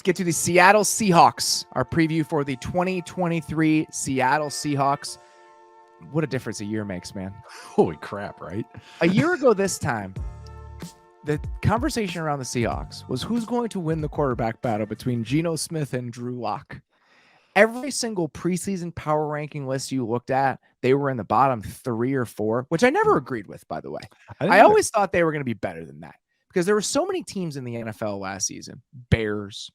Let's get to the Seattle Seahawks, our preview for the 2023 Seattle Seahawks. What a difference a year makes, man. Holy crap, right? A year ago this time, the conversation around the Seahawks was who's going to win the quarterback battle between Geno Smith and Drew Lock. Every single preseason power ranking list you looked at, they were in the bottom 3 or 4, which I never agreed with, by the way. I always thought they were going to be better than that because there were so many teams in the NFL last season, Bears,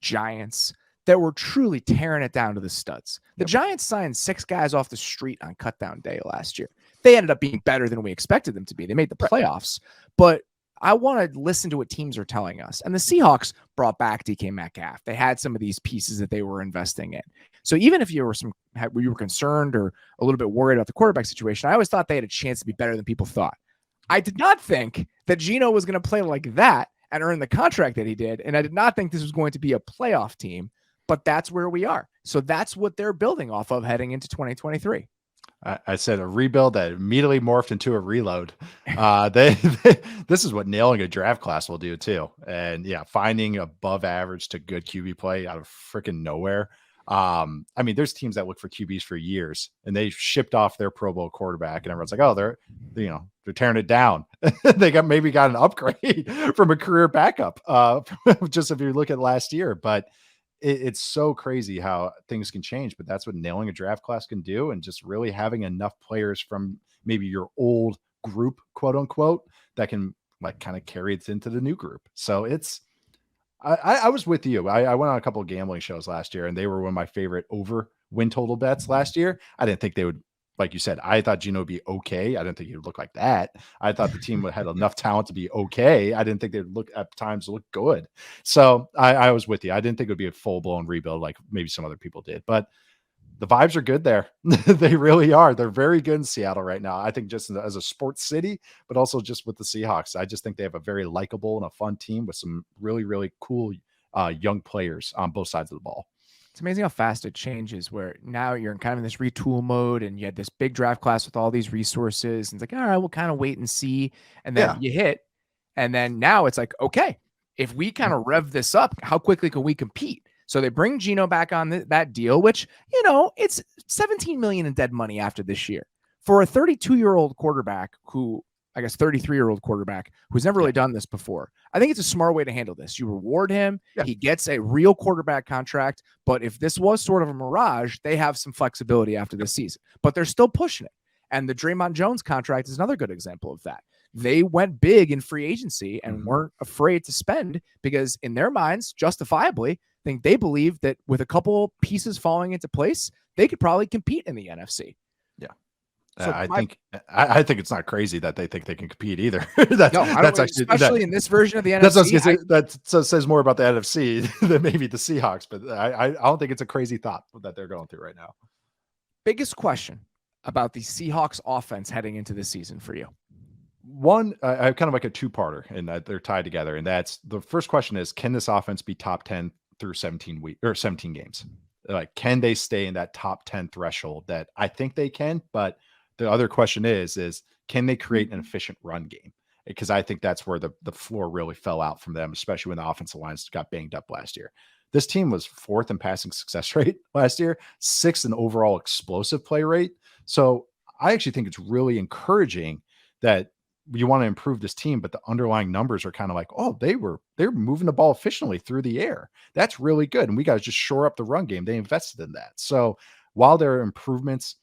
Giants, that were truly tearing it down to the studs. The Giants signed 6 guys off the street on cutdown day last year. They ended up being better than we expected them to be. They made the playoffs, but I want to listen to what teams are telling us. And the Seahawks brought back DK Metcalf. They had some of these pieces that they were investing in. So even if you were concerned or a little bit worried about the quarterback situation, I always thought they had a chance to be better than people thought. I did not think that Geno was going to play like that and earn the contract that he did. And I did not think this was going to be a playoff team, but that's where we are. So that's what they're building off of heading into 2023. I said a rebuild that immediately morphed into a reload. This is what nailing a draft class will do too. And yeah, finding above average to good QB play out of freaking nowhere. I mean, there's teams that look for QBs for years and they shipped off their Pro Bowl quarterback and everyone's like, oh, they're tearing it down. They maybe got an upgrade from a career backup. Just if you look at last year, but it's so crazy how things can change, but that's what nailing a draft class can do. And just really having enough players from maybe your old group, quote unquote, that can like kind of carry it into the new group. So I was with you. I went on a couple of gambling shows last year and they were one of my favorite over win total bets last year. I didn't think they would, like you said, I thought Geno would be okay. I didn't think he would look like that. I thought the team had enough talent to be okay. I didn't think they'd look at times look good. So I was with you. I didn't think it would be a full blown rebuild like maybe some other people did, but the vibes are good there. They really are. They're very good in Seattle right now. I think just as a sports city, but also just with the Seahawks. I just think they have a very likable and a fun team with some really, really cool young players on both sides of the ball. It's amazing how fast it changes where now you're in kind of in this retool mode and you had this big draft class with all these resources. And it's like, all right, we'll kind of wait and see. And then you hit. And then now it's like, okay, if we kind of rev this up, how quickly can we compete? So they bring Geno back on that deal, which, it's $17 million in dead money after this year for a 32-year-old quarterback who, I guess 33-year-old quarterback who's never really done this before. I think it's a smart way to handle this. You reward him. Yeah. He gets a real quarterback contract. But if this was sort of a mirage, they have some flexibility after this season. But they're still pushing it. And the Draymond Jones contract is another good example of that. They went big in free agency and weren't afraid to spend because in their minds, justifiably, I think they believe that with a couple pieces falling into place, they could probably compete in the NFC. Yeah. So I think it's not crazy that they think they can compete either. that's actually especially in this version of the NFC. That says more about the NFC than maybe the Seahawks, but I don't think it's a crazy thought that they're going through right now. Biggest question about the Seahawks offense heading into this season for you? One, I have kind of like a two-parter, and they're tied together. And that's the first question is, can this offense be top 10 through 17 games? Like, can they stay in that top 10 threshold? That I think they can, but the other question is can they create an efficient run game? Because I think that's where the floor really fell out from them, especially when the offensive lines got banged up last year. This team was 4th in passing success rate last year, 6th in overall explosive play rate. So I actually think it's really encouraging that you want to improve this team, but the underlying numbers are kind of like, oh, they're moving the ball efficiently through the air. That's really good. And we got to just shore up the run game. They invested in that. So while there are improvements,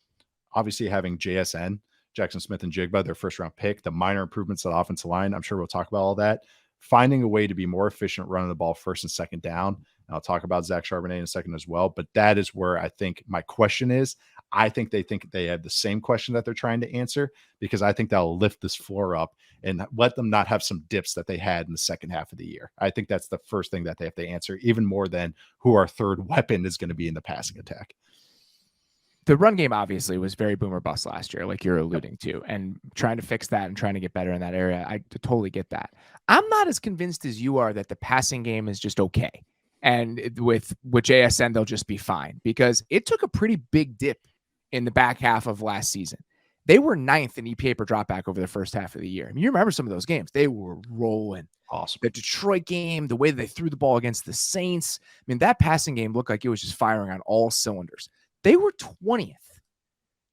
obviously having Jaxon Smith-Njigba, their first round pick, the minor improvements to the offensive line, I'm sure we'll talk about all that. Finding a way to be more efficient running the ball first and second down. And I'll talk about Zach Charbonnet in a second as well. But that is where I think my question is. I think they have the same question that they're trying to answer, because I think that'll lift this floor up and let them not have some dips that they had in the second half of the year. I think that's the first thing that they have to answer, even more than who our third weapon is going to be in the passing attack. The run game obviously was very boom or bust last year, like you're alluding to, and trying to fix that and trying to get better in that area. I totally get that. I'm not as convinced as you are that the passing game is just okay. And with JSN, they'll just be fine, because it took a pretty big dip in the back half of last season. They were 9th in EPA per dropback over the first half of the year. I mean, you remember some of those games. They were rolling. Awesome. The Detroit game, the way they threw the ball against the Saints. I mean, that passing game looked like it was just firing on all cylinders. They were 20th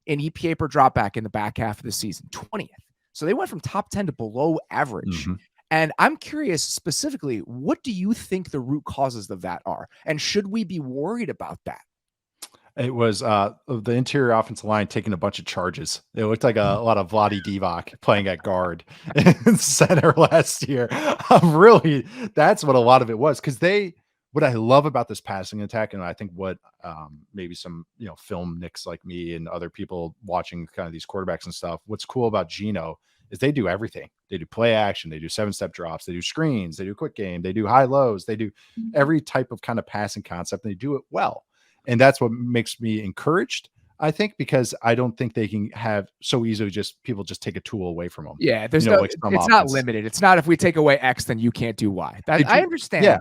in EPA per dropback in the back half of the season, 20th. So they went from top 10 to below average. Mm-hmm. And I'm curious specifically, what do you think the root causes of that are? And should we be worried about that? It was the interior offensive line taking a bunch of charges. It looked like a lot of Vlade Divac playing at guard in center last year. Really, that's what a lot of it was. Because what I love about this passing attack, and I think what maybe some film nicks like me and other people watching kind of these quarterbacks and stuff, what's cool about Geno is they do everything. They do play action, they do 7-step drops, they do screens, they do quick game, they do high lows, they do every type of kind of passing concept, and they do it well. And that's what makes me encouraged, I think, because I don't think they can have so easily people just take a tool away from them. Yeah, there's it's not limited. It's not if we take away X, then you can't do Y. I understand. Yeah,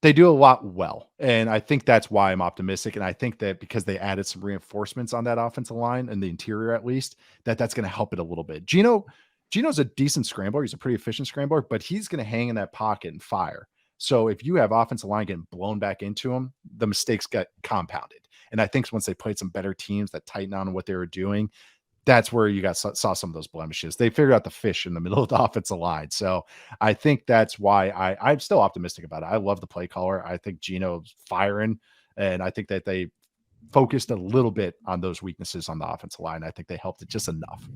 they do a lot well. And I think that's why I'm optimistic. And I think that because they added some reinforcements on that offensive line and the interior, at least, that's going to help it a little bit. Geno's a decent scrambler. He's a pretty efficient scrambler, but he's going to hang in that pocket and fire. So if you have offensive line getting blown back into him, the mistakes get compounded. And I think once they played some better teams that tighten on what they were doing, that's where you saw some of those blemishes. They figured out the fish in the middle of the offensive line. So I think that's why I'm still optimistic about it. I love the play caller. I think Geno's firing, and I think that they focused a little bit on those weaknesses on the offensive line. I think they helped it just enough.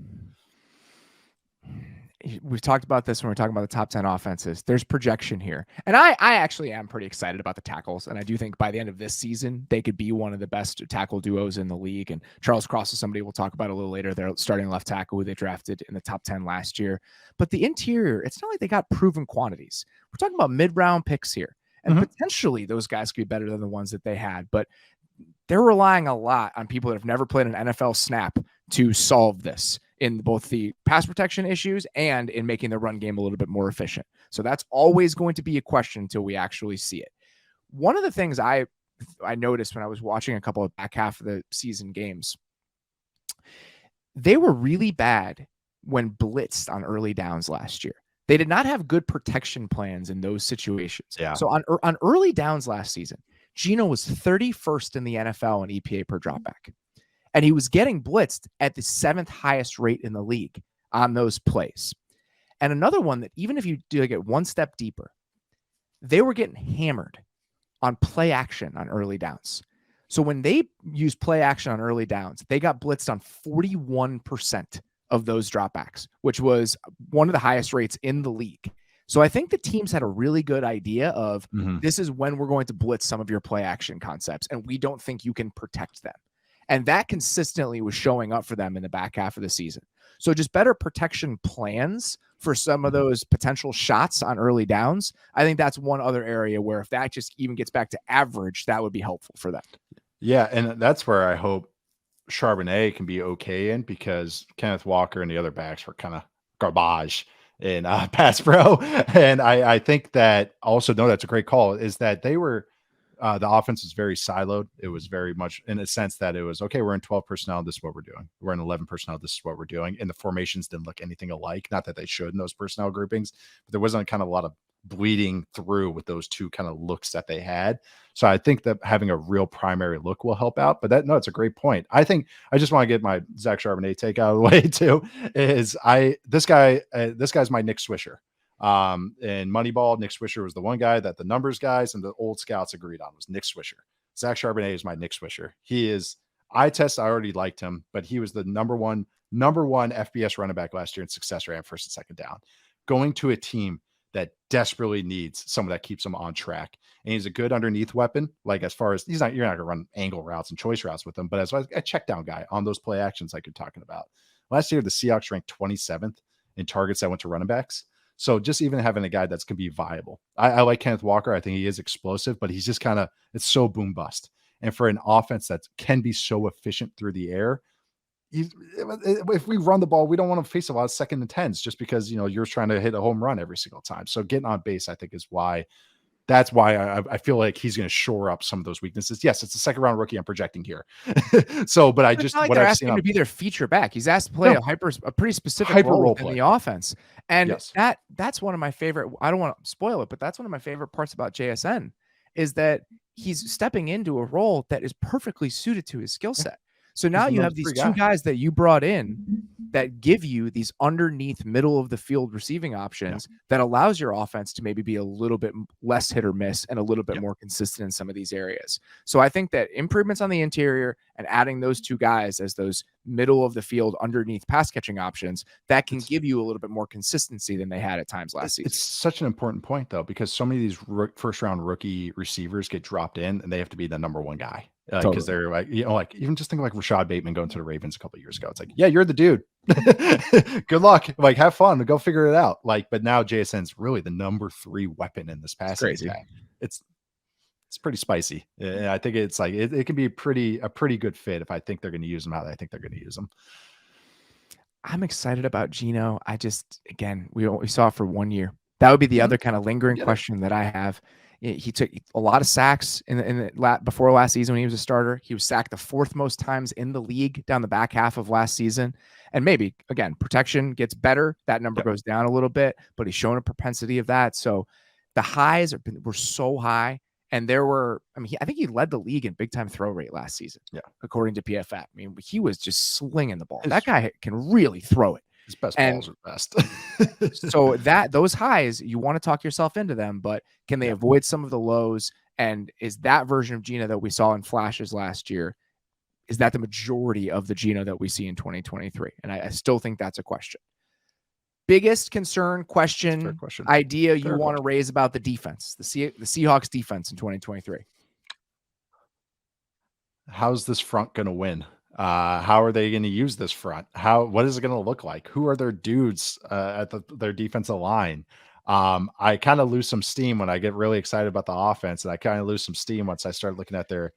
We've talked about this when we're talking about the top 10 offenses. There's projection here. And I actually am pretty excited about the tackles. And I do think by the end of this season, they could be one of the best tackle duos in the league. And Charles Cross is somebody we'll talk about a little later. They're starting left tackle who they drafted in the top 10 last year. But the interior, it's not like they got proven quantities. We're talking about mid-round picks here. And potentially those guys could be better than the ones that they had. But they're relying a lot on people that have never played an NFL snap to solve this in both the pass protection issues and in making the run game a little bit more efficient. So that's always going to be a question until we actually see it. One of the things I noticed when I was watching a couple of back half of the season games, they were really bad when blitzed on early downs last year. They did not have good protection plans in those situations. Yeah. So on early downs last season, Geno was 31st in the NFL in EPA per dropback. And he was getting blitzed at the 7th highest rate in the league on those plays. And another one that even if you do get one step deeper, they were getting hammered on play action on early downs. So when they used play action on early downs, they got blitzed on 41% of those dropbacks, which was one of the highest rates in the league. So I think the teams had a really good idea of this is when we're going to blitz some of your play action concepts, and we don't think you can protect them. And that consistently was showing up for them in the back half of the season. So just better protection plans for some of those potential shots on early downs. I think that's one other area where if that just even gets back to average, that would be helpful for them. Yeah, and that's where I hope Charbonnet can be okay in, because Kenneth Walker and the other backs were kind of garbage in pass pro. And I think that also, no, that's a great call, is that they were the offense was very siloed. It was very much in a sense that it was, okay, we're in 12 personnel. This is what we're doing. We're in 11 personnel. This is what we're doing. And the formations didn't look anything alike. Not that they should in those personnel groupings, but there wasn't kind of a lot of bleeding through with those two kind of looks that they had. So I think that having a real primary look will help out. But it's a great point. I think I just want to get my Zach Charbonnet take out of the way too. This guy's my Nick Swisher. And Moneyball, Nick Swisher was the one guy that the numbers guys and the old scouts agreed on was Nick Swisher. Zach Charbonnet is my Nick Swisher. He is I already liked him, but he was the number one FBS running back last year in success rate on first and second down, going to a team that desperately needs someone that keeps them on track. And he's a good underneath weapon. Like as far as you're not going to run angle routes and choice routes with him, but as a check down guy on those play actions like you're talking about. Last year, the Seahawks ranked 27th in targets that went to running backs. So just even having a guy that's going to be viable. I like Kenneth Walker. I think he is explosive, but he's just it's so boom bust. And for an offense that can be so efficient through the air, if we run the ball, we don't want to face a lot of 2nd and 10s just because, you're trying to hit a home run every single time. So getting on base, I think, is why That's why I feel like he's going to shore up some of those weaknesses. Yes, it's a second round rookie I'm projecting here. So, but I It's just, not like what they're I've asking seen him to on be their feature back. He's asked to play no, a pretty specific hyper role role within play. the offense. And Yes. that's one of my favorite, I don't want to spoil it, but that's one of my favorite parts about JSN is that he's stepping into a role that is perfectly suited to his skill set. So now He's the you number have these 3 two guy. guys that you brought in that give you these underneath middle of the field receiving options that allows your offense to maybe be a little bit less hit or miss and a little bit more consistent in some of these areas. So I think that improvements on the interior and adding those two guys as those middle of the field underneath pass catching options that can give you a little bit more consistency than they had at times last season. It's such an important point though, because so many of these first round rookie receivers get dropped in and they have to be the number 1 guy. Because they're like, like even just think like Rashad Bateman going to the Ravens a couple of years ago. It's like, yeah, you're the dude. Good luck. Like, have fun. Go figure it out. Like, but now JSN's really the number 3 weapon in this passing attack. It's pretty spicy. And I think it's like it can be a pretty good fit if I think they're going to use them out. I think they're going to use them. I'm excited about Geno. I just, again, we saw it for 1 year. That would be the other kind of lingering question that I have. He took a lot of sacks before last season when he was a starter. He was sacked the 4th most times in the league down the back half of last season. And maybe, again, protection gets better. That number goes down a little bit, but he's shown a propensity of that. So the highs were so high. And there were, I think he led the league in big time throw rate last season. Yeah. According to PFF. He was just slinging the ball. That guy can really throw it. His best balls are best. So those highs, you want to talk yourself into them, but can they avoid some of the lows? And is that version of Geno that we saw in flashes last year, is that the majority of the Geno that we see in 2023? And I still think that's a question. Biggest concern, question, idea you want to raise about the defense, the Seahawks defense in 2023? How's this front going to win? How are they going to use this front? What is it going to look like? Who are their dudes at their defensive line? I kind of lose some steam when I get really excited about the offense, and I kind of lose some steam once I start looking at their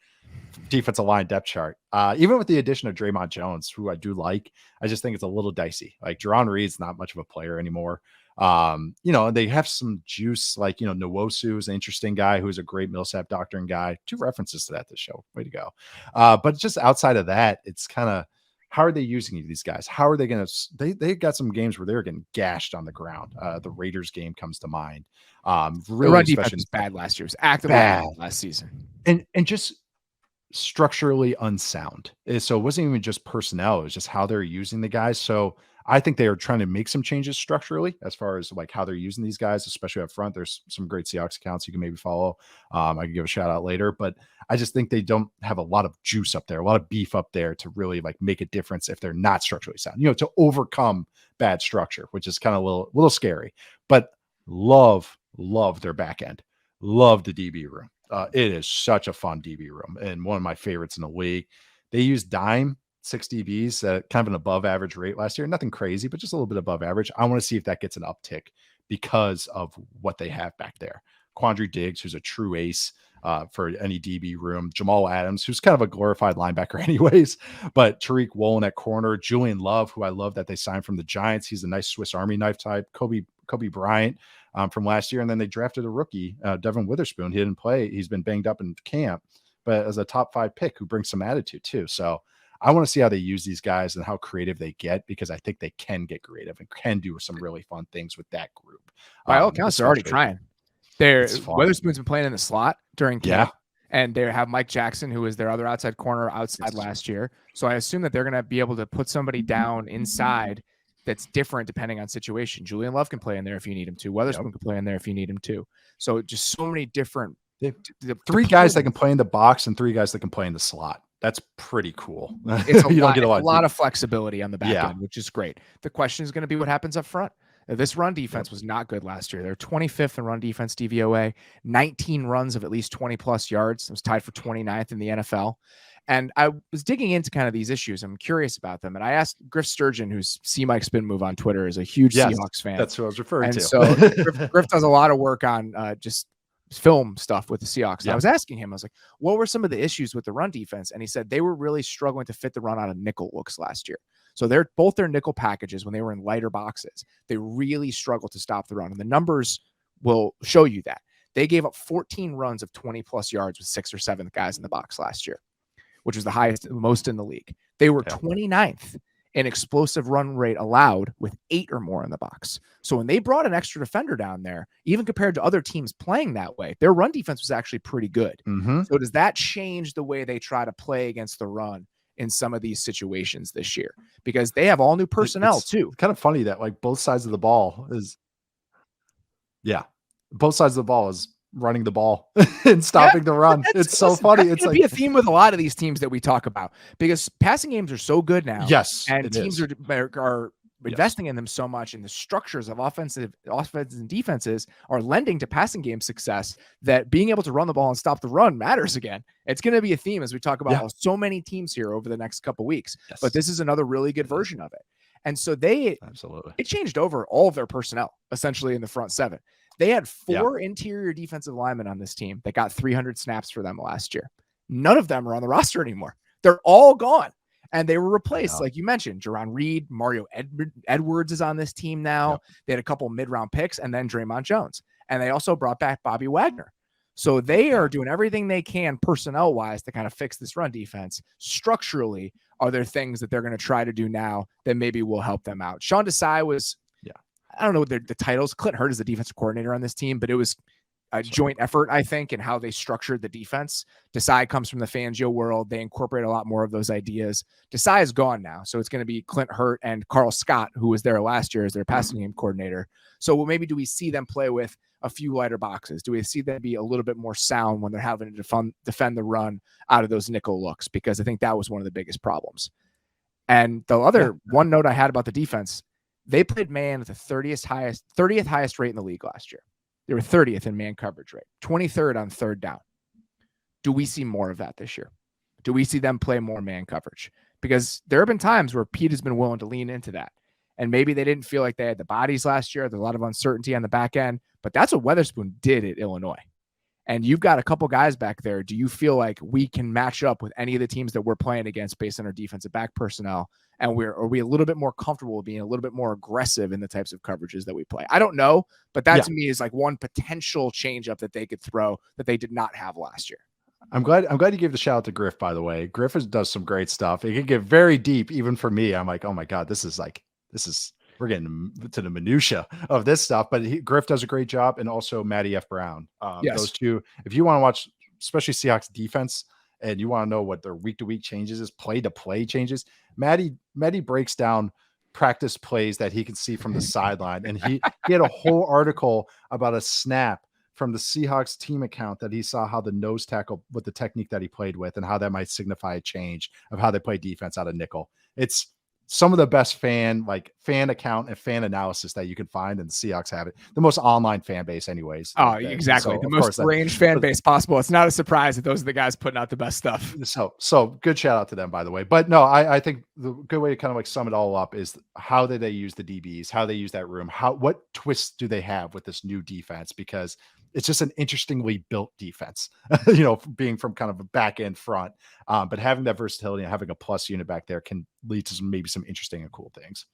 defensive line depth chart. Even with the addition of Draymond Jones, who I do like, I just think it's a little dicey. Like Jerron Reed's not much of a player anymore. They have some juice, like, Nwosu is an interesting guy who's a great Millsap doctrine guy. 2 references to that this show. Way to go. But just outside of that, it's kind of, how are they using these guys? How are they going to, they got some games where they're getting gashed on the ground. The Raiders game comes to mind. Really, the run defense was bad last year. It was actively bad last season. And just structurally unsound. So it wasn't even just personnel. It was just how they're using the guys. So I think they are trying to make some changes structurally as far as like how they're using these guys, especially up front. There's some great Seahawks accounts you can maybe follow. I can give a shout out later, but I just think they don't have a lot of juice up there, a lot of beef up there to really like make a difference if they're not structurally sound, to overcome bad structure, which is kind of a little scary, but love their back end. Love the DB room. It is such a fun DB room and one of my favorites in the league. They use dime 6 DBs at kind of an above average rate last year. Nothing crazy, but just a little bit above average. I want to see if that gets an uptick because of what they have back there. Quandre Diggs, who's a true ace for any DB room. Jamal Adams, who's kind of a glorified linebacker anyways, but Tariq Woolen at corner. Julian Love, who I love that they signed from the Giants. He's a nice Swiss Army knife type. Kobe Bryant from last year. And then they drafted a rookie, Devin Witherspoon. He didn't play. He's been banged up in camp, but as a top 5 pick who brings some attitude too. So I want to see how they use these guys and how creative they get, because I think they can get creative and can do some really fun things with that group. By all accounts, they're already trying. Witherspoon's been playing in the slot during camp, and they have Mike Jackson, who is their other outside corner last year. So I assume that they're going to be able to put somebody down inside that's different depending on situation. Julian Love can play in there if you need him to. Witherspoon can play in there if you need him to. So just so many different. 3 guys that can play in the box and 3 guys that can play in the slot. That's pretty cool. It's a lot of flexibility on the back end, which is great. The question is going to be what happens up front. This run defense was not good last year. They're 25th in run defense DVOA, 19 runs of at least 20 plus yards. It was tied for 29th in the NFL. And I was digging into kind of these issues. I'm curious about them. And I asked Griff Sturgeon, who's See Mike Spin Move on Twitter, is a huge Seahawks fan. That's who I was referring to. So Griff does a lot of work on just film stuff with the Seahawks. And I was asking him, I was like, what were some of the issues with the run defense? And he said they were really struggling to fit the run out of nickel looks last year. So both their nickel packages, when they were in lighter boxes, they really struggled to stop the run. And the numbers will show you that. They gave up 14 runs of 20 plus yards with 6 or 7 guys in the box last year, which was the most in the league. They were 29th in explosive run rate allowed with 8 or more in the box. So when they brought an extra defender down there, even compared to other teams playing that way, their run defense was actually pretty good. So does that change the way they try to play against the run in some of these situations this year? Because they have all new personnel too. It's kind of funny that like both sides of the ball is both sides of the ball is running the ball and stopping the run. It's so funny. It's like be a theme with a lot of these teams that we talk about, because passing games are so good now. Yes, and teams are investing in them so much, and the structures of offenses and defenses are lending to passing game success, that being able to run the ball and stop the run matters again. It's going to be a theme as we talk about so many teams here over the next couple weeks. But this is another really good version of it. And so it changed over all of their personnel essentially in the front 7. They had 4 interior defensive linemen on this team that got 300 snaps for them last year. None of them are on the roster anymore. They're all gone. And they were replaced, like you mentioned. Jerron Reed, Mario Edwards is on this team now. They had a couple mid-round picks, and then Draymond Jones. And they also brought back Bobby Wagner. So they are doing everything they can personnel-wise to kind of fix this run defense. Structurally, are there things that they're going to try to do now that maybe will help them out? Sean Desai was, I don't know the titles. Clint Hurtt is the defensive coordinator on this team, but it was a joint effort, I think, in how they structured the defense. Desai comes from the Fangio world. They incorporate a lot more of those ideas. Desai is gone now, so it's going to be Clint Hurtt and Carl Scott, who was there last year as their passing game coordinator. So maybe do we see them play with a few lighter boxes? Do we see them be a little bit more sound when they're having to defend the run out of those nickel looks? Because I think that was one of the biggest problems. And the other one note I had about the defense, they played man at the 30th highest rate in the league last year. They were 30th in man coverage rate, 23rd on third down. Do we see more of that this year? Do we see them play more man coverage? Because there have been times where Pete has been willing to lean into that. And maybe they didn't feel like they had the bodies last year. There's a lot of uncertainty on the back end, but that's what Weatherspoon did at Illinois. And you've got a couple guys back there. Do you feel like we can match up with any of the teams that we're playing against based on our defensive back personnel? And are we a little bit more comfortable with being a little bit more aggressive in the types of coverages that we play? I don't know, but that to me is like one potential change up that they could throw that they did not have last year. I'm glad you gave the shout out to Griff, by the way. Griff does some great stuff. It can get very deep, even for me. I'm like, oh my God, we're getting to the minutia of this stuff, but Griff does a great job. And also Matty F. Brown. Those two, if you want to watch, especially Seahawks defense, and you want to know what their week-to-week changes is, play-to-play changes, Matty breaks down practice plays that he can see from the sideline. And he had a whole article about a snap from the Seahawks team account that he saw how the nose tackle with the technique that he played with and how that might signify a change of how they play defense out of nickel. It's some of the best fan account and fan analysis that you can find, and the Seahawks have it. The most online fan base anyways. Oh, exactly. So, the most ranged fan base possible. It's not a surprise that those are the guys putting out the best stuff. So good shout out to them, by the way. But no, I think the good way to kind of like sum it all up is how did they use the DBs, how they use that room, what twists do they have with this new defense? Because it's just an interestingly built defense, being from kind of a back end front. But having that versatility and having a plus unit back there can lead to maybe some interesting and cool things.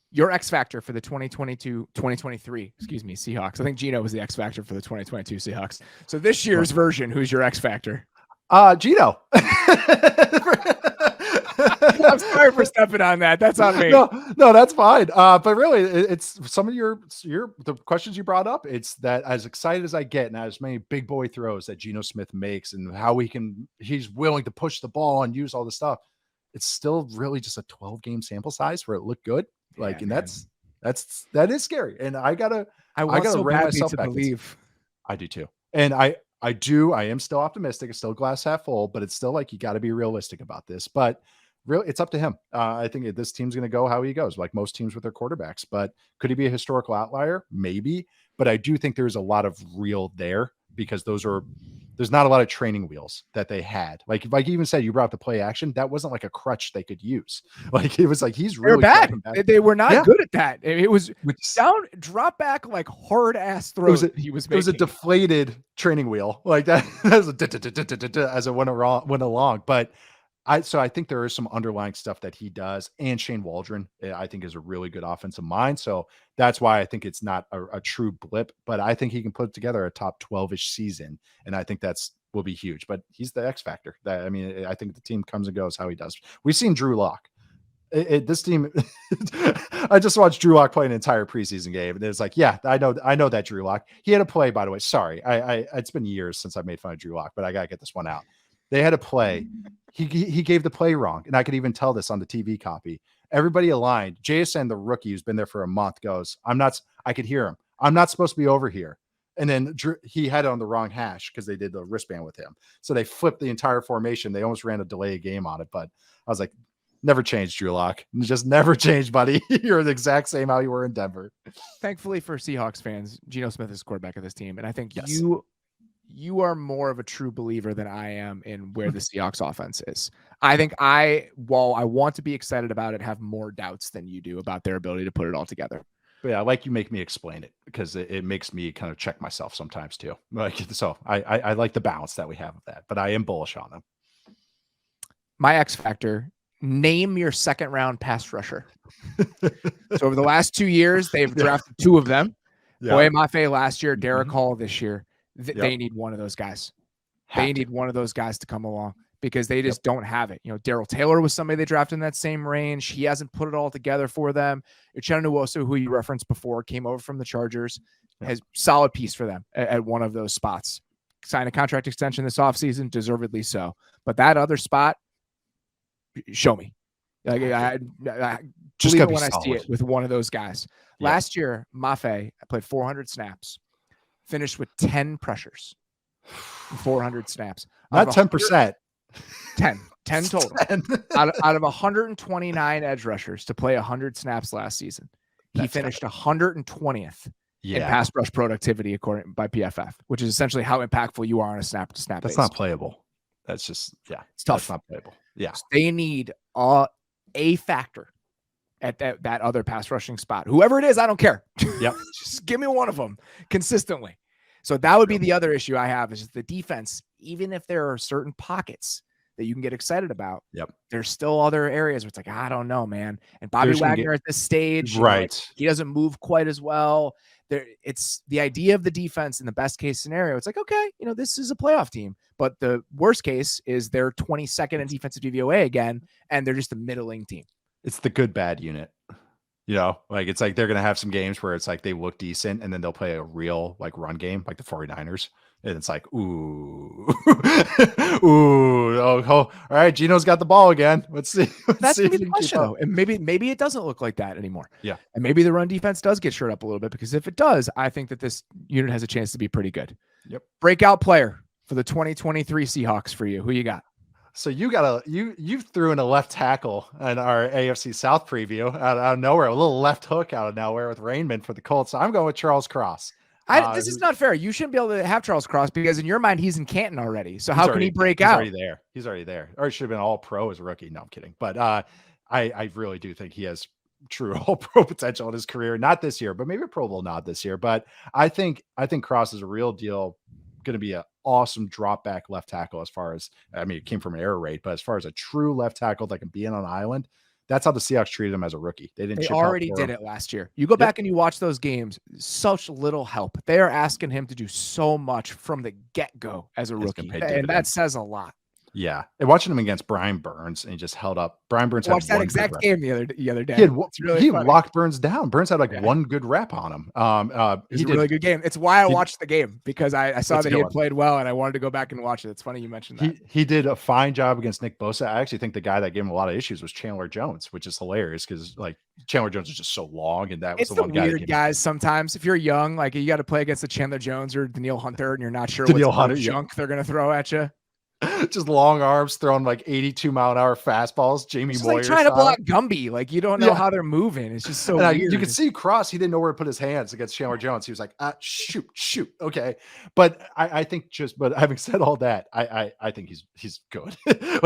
Your X factor for the 2022-2023, Seahawks. I think Geno was the X factor for the 2022 Seahawks. So this year's version, who's your X factor? Geno. I'm sorry for stepping on that. That's on me. No, that's fine. But really, it's some of the questions you brought up. It's that as excited as I get and as many big boy throws that Geno Smith makes and how he's willing to push the ball and use all the stuff. It's still really just a 12-game sample size where it looked good. That is scary. And I gotta ram myself back. I do too. And I am still optimistic. It's still glass half full, but it's still like, you got to be realistic about this, but really it's up to him. I think this team's going to go how he goes, like most teams with their quarterbacks, but could he be a historical outlier? Maybe, but I do think there's a lot of real there because there's not a lot of training wheels that they had. Like you even said, you brought up the play action. That wasn't like a crutch they could use. Like it was like, he's really bad. They were not good at that. It was drop back, like hard ass throws. It was a deflated training wheel like that as it went along. But I think there is some underlying stuff that he does, and Shane Waldron, I think, is a really good offensive mind. So that's why I think it's not a true blip, but I think he can put together a top 12-ish season, and I think will be huge. But he's the X factor. I mean, I think the team comes and goes how he does. We've seen Drew Lock. This team, I just watched Drew Lock play an entire preseason game, and it's like, yeah, I know that Drew Lock. He had a play, by the way. Sorry, it's been years since I made fun of Drew Lock, but I gotta get this one out. They had a play. He gave the play wrong, and I could even tell this on the TV copy. Everybody aligned. JSN, the rookie who's been there for a month, goes, I could hear him. I'm not supposed to be over here. And then he had it on the wrong hash because they did the wristband with him. So they flipped the entire formation. They almost ran a delay game on it, but I was like, never changed, Drew Lock. Just never changed, buddy. You're the exact same how you were in Denver. Thankfully for Seahawks fans, Geno Smith is quarterback of this team. And I think Yes. you are more of a true believer than I am in where the Seahawks offense is. I think while I want to be excited about it, have more doubts than you do about their ability to put it all together. But yeah, I like you make me explain it because it makes me kind of check myself sometimes too. Like, so I like the balance that we have of that, but I am bullish on them. My X factor, name your second round pass rusher. So over the last 2 years, they've drafted 2 of them. Yeah. Boye Mafe last year, Derek Hall this year. They need one of those guys. They need one of those guys to come along because they just don't have it. Darrell Taylor was somebody they drafted in that same range. He hasn't put it all together for them. Uchenna Nwosu, who you referenced before, came over from the Chargers, has solid piece for them at one of those spots. Signed a contract extension this offseason, deservedly so. But that other spot, show me. I just believe it when I see it with one of those guys. Yeah. Last year, Mafe played 400 snaps, finished with 10 pressures, 400 snaps. Not 10%. 10 total. 10. out of 129 edge rushers to play 100 snaps last season, he finished 120th in pass rush productivity according by PFF, which is essentially how impactful you are on a snap-to-snap basis. That's not playable. That's just it's tough. That's not playable. Yeah, so they need a factor at that other pass rushing spot. Whoever it is, I don't care. Yep, just give me one of them consistently. So that would be the other issue I have is the defense. Even if there are certain pockets that you can get excited about, there's still other areas where it's like, I don't know, man. And Bobby Wagner at this stage, right? He doesn't move quite as well. It's the idea of the defense in the best case scenario. It's like, okay, this is a playoff team, but the worst case is they're 22nd in defensive DVOA again, and they're just a middling team. It's the good bad unit. It's like they're going to have some games where it's like they look decent and then they'll play a real run game like the 49ers. And it's like, ooh, all right. Geno's got the ball again. Let's see. That's gonna be the question though. And maybe it doesn't look like that anymore. Yeah. And maybe the run defense does get shored up a little bit because if it does, I think that this unit has a chance to be pretty good. Yep. Breakout player for the 2023 Seahawks for you. Who you got? So you threw in a left tackle in our AFC South preview out of nowhere, a little left hook out of nowhere with Rainman for the Colts. So I'm going with Charles Cross. This is not fair. You shouldn't be able to have Charles Cross because in your mind he's in Canton already. So how can he break out? He's already there. Or he should have been all pro as a rookie. No, I'm kidding. But I really do think he has true all pro potential in his career. Not this year, but maybe a Pro Bowl nod this year. But I think Cross is a real deal. Going to be an awesome drop back left tackle it came from an air raid, but as far as a true left tackle that can be in on an island, that's how the Seahawks treated him as a rookie. They already did it last year. You go back and you watch those games, such little help. They are asking him to do so much from the get-go as a rookie. And that says a lot. Yeah. And watching him against Brian Burns, and he just held up. Brian Burns watched that exact game the other day. He locked Burns down. Burns had one good rep on him. He did a really good game. It's why I watched the game because I saw that he had played well and I wanted to go back and watch it. It's funny you mentioned that. He did a fine job against Nick Bosa. I actually think the guy that gave him a lot of issues was Chandler Jones, which is hilarious because Chandler Jones is just so long, and that was the one guy. It's the weird guys sometimes. If you're young, you got to play against the Chandler Jones or Danielle Hunter, and you're not sure what junk they're gonna throw at you. Just long arms throwing 82-mile-an-hour fastballs. Jamie Moyer trying to block Gumby. You don't know how they're moving. It's just so weird. You could see Cross. He didn't know where to put his hands against Chandler Jones. He was like, shoot. Okay. But I think but having said all that, I think he's good.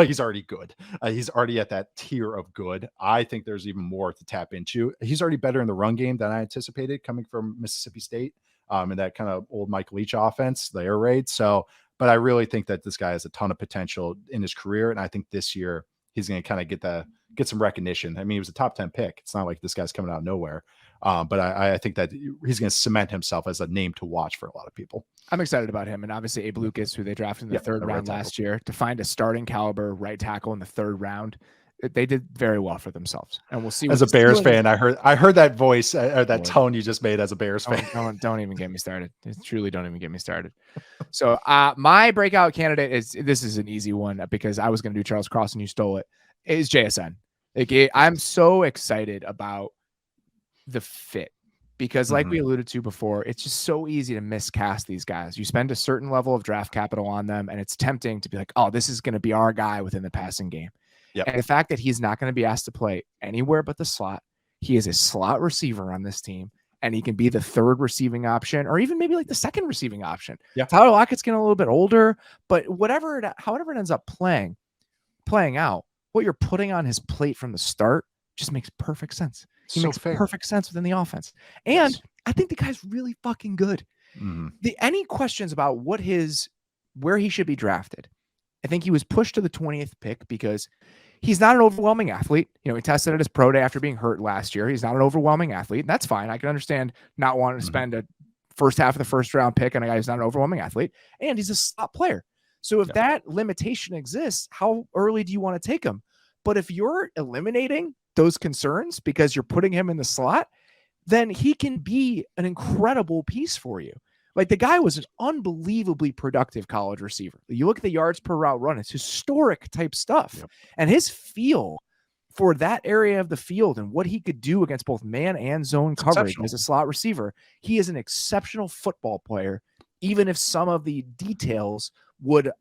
He's already good. He's already at that tier of good. I think there's even more to tap into. He's already better in the run game than I anticipated coming from Mississippi State. And that kind of old Mike Leach offense, the air raid. So, But I really think that this guy has a ton of potential in his career. And I think this year he's going to kind of get some recognition. I mean, he was a top 10 pick. It's not like this guy's coming out of nowhere. But I think that he's going to cement himself as a name to watch for a lot of people. I'm excited about him. And obviously Abe Lucas, who they drafted in the third round last year, to find a starting caliber right tackle in the third round. They did very well for themselves, and we'll see. As a Bears fan, I heard that voice or that tone you just made as a Bears fan. Don't even get me started. Truly, don't even get me started. So, my breakout candidate is an easy one because I was going to do Charles Cross and you stole it. Is JSN. I'm so excited about the fit because, like we alluded to before, it's just so easy to miscast these guys. You spend a certain level of draft capital on them, and it's tempting to be like, "Oh, this is going to be our guy within the passing game." Yep. And the fact that he's not going to be asked to play anywhere but the slot, he is a slot receiver on this team, and he can be the third receiving option or even maybe like the second receiving option. Yeah. Tyler Lockett's getting a little bit older, but however it ends up playing out, what you're putting on his plate from the start just makes perfect sense. He makes perfect sense within the offense. And I think the guy's really fucking good. Any questions about where he should be drafted? I think he was pushed to the 20th pick because he's not an overwhelming athlete. You know, he tested at his pro day after being hurt last year. He's not an overwhelming athlete, and that's fine. I can understand not wanting to spend a first half of the first round pick on a guy who's not an overwhelming athlete, and he's a slot player. So if that limitation exists, how early do you want to take him? But if you're eliminating those concerns because you're putting him in the slot, then he can be an incredible piece for you. Like, the guy was an unbelievably productive college receiver. You look at the yards per route run, it's historic type stuff. Yep. And his feel for that area of the field and what he could do against both man and zone coverage as a slot receiver, he is an exceptional football player, even if some of the details would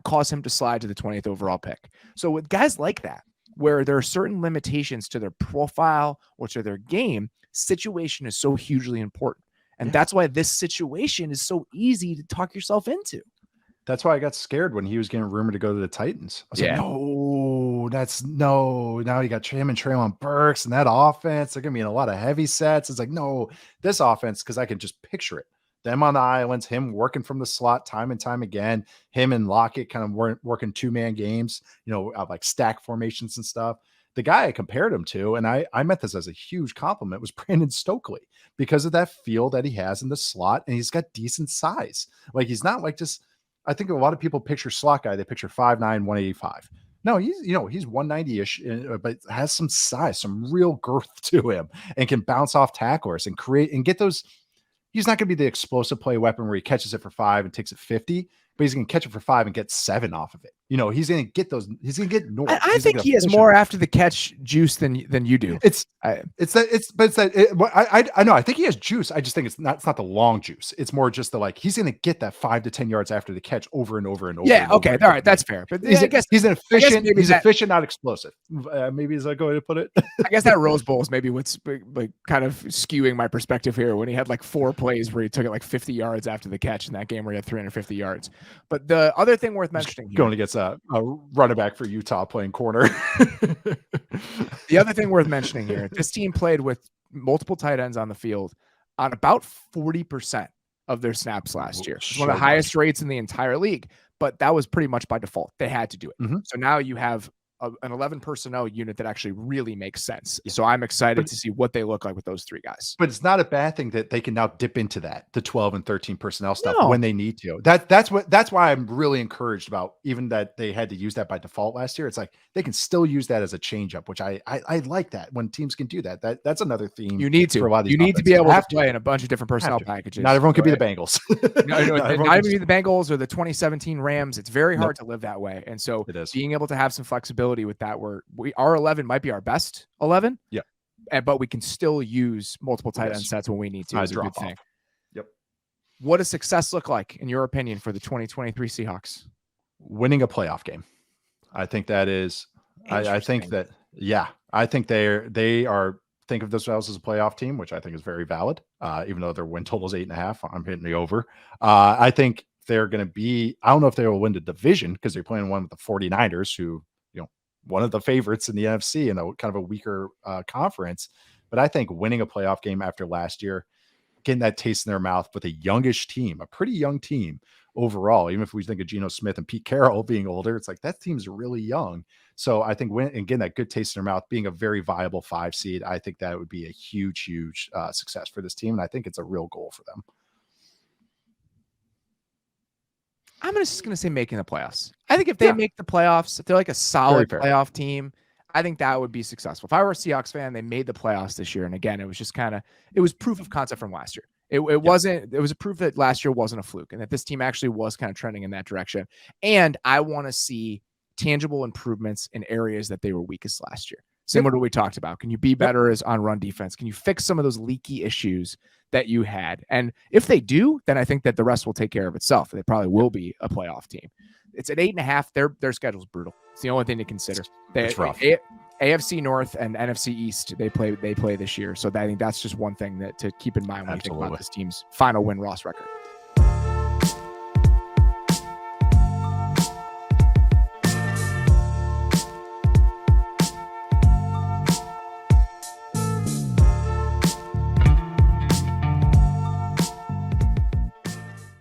cause him to slide to the 20th overall pick. So with guys like that, where there are certain limitations to their profile or to their game, situation is so hugely important. And that's why this situation is so easy to talk yourself into. That's why I got scared when he was getting rumored to go to the Titans. I was like, no. Now you got him and Treylon Burks and that offense. They're going to be in a lot of heavy sets. It's like, no, this offense, because I can just picture it. Them on the islands, him working from the slot time and time again, him and Lockett kind of working two-man games, like stack formations and stuff. The guy I compared him to, and I meant this as a huge compliment, was Brandon Stokely because of that feel that he has in the slot, and he's got decent size. Like, he's not like just, I think a lot of people picture slot guy, they picture 5'9", 185. No, he's 190-ish, but has some size, some real girth to him, and can bounce off tacklers and create and get those. He's not going to be the explosive play weapon where he catches it for 5 and takes it 50. But he's going to catch it for 5 and get 7 off of it. He's going to get those. He's going to get north. I think he has more after the catch juice than you do. I know. I think he has juice. I just think it's not the long juice. It's more just he's going to get that 5 to 10 yards after the catch over and over and over. Yeah. Okay. All right. That's fair. But he's efficient. He's efficient, not explosive. Maybe is that going to put it? I guess that Rose Bowl is maybe what's like kind of skewing my perspective here when he had 4 plays where he took it 50 yards after the catch in that game where he had 350 yards. But the other thing worth mentioning here, going against a running back for Utah playing corner. The other thing worth mentioning here, this team played with multiple tight ends on the field on about 40% of their snaps last year. It's one of the highest rates in the entire league, but that was pretty much by default. They had to do it. So now you have an 11 personnel unit that actually really makes sense. So I'm excited to see what they look like with those 3 guys. But it's not a bad thing that they can now dip into the 12 and 13 personnel stuff when they need to. That's why I'm really encouraged about even that they had to use that by default last year. It's like they can still use that as a changeup, which I like that when teams can do that. That's another theme. You need to. For a lot of these you need to be able to play in a bunch of different personnel packages. Not everyone can be the Bengals. not even be the Bengals or the 2017 Rams. It's very hard to live that way. And so being able to have some flexibility with that, where our 11 might be our best 11. Yeah. But we can still use multiple tight end sets when we need to. It's a good thing. Yep. What does success look like, in your opinion, for the 2023 Seahawks? Winning a playoff game. I think that is, I think that, I think they are think of themselves as a playoff team, which I think is very valid. Even though their win total is 8.5, I'm hitting the over. I think they're going to be, I don't know if they will win the division because they're playing one with the 49ers, who, one of the favorites in the NFC in a kind of a weaker conference. But I think winning a playoff game after last year, getting that taste in their mouth with a youngish team, a pretty young team overall. Even if we think of Geno Smith and Pete Carroll being older, it's like that team's really young. So I think when, again, that good taste in their mouth, being a very viable 5 seed, I think that would be a huge success for this team. And I think it's a real goal for them. I'm just going to say making the playoffs. I think if they make the playoffs, if they're like a solid playoff team, I think that would be successful. If I were a Seahawks fan, they made the playoffs this year. And again, it was just it was proof of concept from last year. It was a proof that last year wasn't a fluke and that this team actually was kind of trending in that direction. And I want to see tangible improvements in areas that they were weakest last year. Similar to what we talked about. Can you be better as on run defense? Can you fix some of those leaky issues that you had? And if they do, then I think that the rest will take care of itself. They probably will be a playoff team. It's at 8.5. Their schedule's brutal. It's the only thing to consider. It's rough. AFC North and NFC East, they play this year. So I think that's just one thing that to keep in mind when you think about this team's final win-loss record.